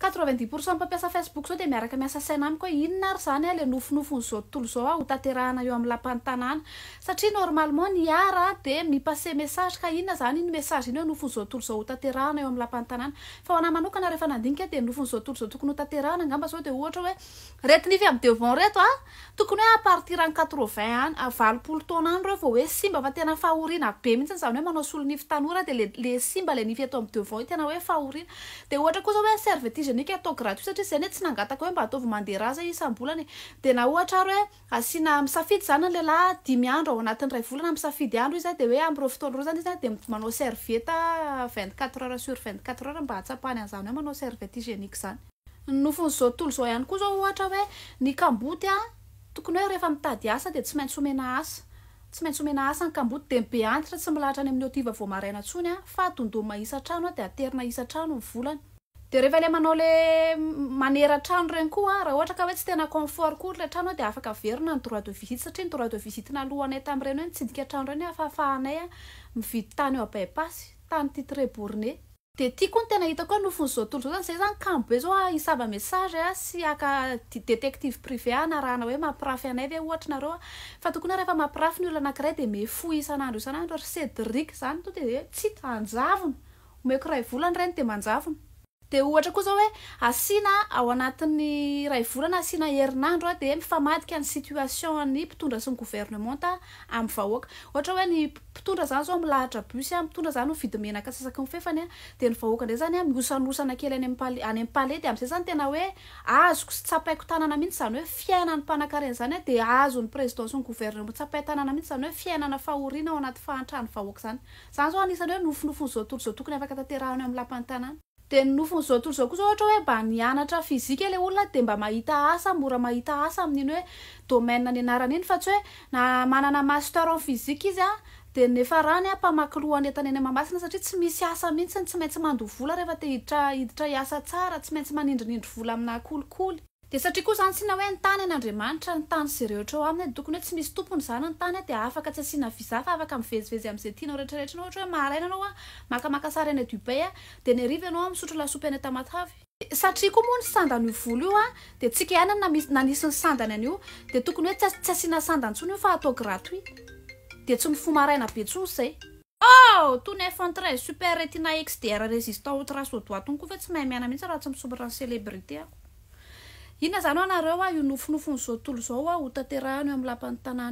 90% mpampiasa Facebook zao dia miaraka miasa saina amiko hoe inona ary zany le nofonofon'izao tontolo zao ho tanterahana eo amin'ny lapan'ny tanàna satria normalement ny ara dia mipase message ka inona zany iny message iny hoe nofon'izao tontolo zao ho tanterahana eo amin'ny lapan'ny tanàna fa ho anahy manokana rehefa nandinika dia nofon'izao tontolo zao tokony ho tanterahana angamba zao dia ohatra hoe retinify amin'ny devant reto tokony hoe à partir any 80 any 90 taona any reo vao hoe simba fa tena fahoriana be mihitsy zany hoe manao solonify tanora dia le simba le nify eto amin'ny devant tena hoe fahoriana dia ohatra koa zao hoe serviette hygiénique atao gratuit satria zany tsy nangataka hoe mba ataovy mandeha raza isam-bolana dia na ohatra ary hoe asiana misafidy zany ny lehilahy 10 andro ao anatin'ny ray volana misafidy andro izy dia hoe amin'ireo fotoana ireo zany izy dia manao serviette 24 heures sur 24 heures mba hatsapany an'izany hoe manao serviette hygiénique zany. Nofon'izao tontolo zao ihany koa zao ohatra hoe ny kamboty tokony hoe rehefa mitady asa dia tsy maintsy omena asa. Tsy maintsy omena asa ny kamboty dia be antitra tsy milahatra any amin'ny otiva vao maraina intsony fa tondoma isa-trano dia aterina isa-trano ny volany. Dia rehefa ilay manao le manera trano ireny koa raha ohatra ka hoe tsy tena confort koa ilay trano dia afaka averina ny droit de visite satria ny droit de visite naalohanay tamin'ireny hoe nitsidika trano ireny ahafahanay mividy tany eo Abaipasy, tany titré borné. Dia tiako ny tena hitako hoe nofon'izao tontolo zao zany zany kambo be zao hisava message sy aka détective privé anarahana hoe mampirafy anay ve ohatra nareo fa tokony rehefa mampirafy ny olona anankiray dia mefoy isan'andro ry Cédric zany to dia tsy tanjavona omeko ray volana ireny dia manjavona. Dia ohatra koa zao hoe asiana ao anatin'ny ray volana asiana herinandro dia mifamadika ny situation ny mpitondra sy ny gouvernement amin'ny vahoaka. Ohatra hoe ny mpitondra zany zao milahatra bus mpitondra zany mividy menaka sasaky ny fefany dia ny vahoaka ndray zany miosanosana kely any amin'ny palais dia amin'izay zany tena hoe azoko sy tsapaiko tanana mihitsy zany hoe fiainana ny mpanankarena zany dia azon'ny président sy ny gouvernement tsapay tanana mihitsy zany hoe fiainana fahoriana ao anaty fahantrany vahoaka zany. Zany zao anisany hoe nofonofon'izao tontolo zao tokony afaka tanterahana amin'ny lapan'ny tanàna. Dia nofon'izao tontolo zao koa zao ohatra hoe mba nianatra fizika ilay olona dia mba mahita asa mora mahita asa amin'iny hoe domaine ny anarana iny fa tsy hoe na manana master en physique izy dia nefa rany mpamaky lohany entana eny Mahamasina satria tsy misy asa mihitsy tsy maintsy mandoha vola rehefa te hiditra hiasa tsara tsy maintsy manindrinindry vola amina kolikoly. Dia satria koa zany sina hoe ny tany an'Andriamanitra ny tany sy rehetra eo aminy tokony hoe tsy misy tompony zany ny tany dia afaka tsy asiana viza fa afaka mivezivezy amin'izay tianao rehetrarehetra ohatra hoe maraina anao makamaka sary eny Dubai dia ny hariva ianao misotro lasopy eny Tamatavy. Satria koa moa ny sandana io volo io dia tsika ihany nanisy ny sandana an'io dia tokony hoe tsy asiana sandana intsony io fa atao gratuit dia tsy mifo maraina be intsony izay. Tout n'est très super retina XDR résistant au traces au doigt tony koa fa tsy mahay miana mihitsy raha tsy misomra célébrité ako. Inona zany ho anareo io nofonofon'izao tontolo zao ho tanterahana eo amin'ny lapan'ny tanàna.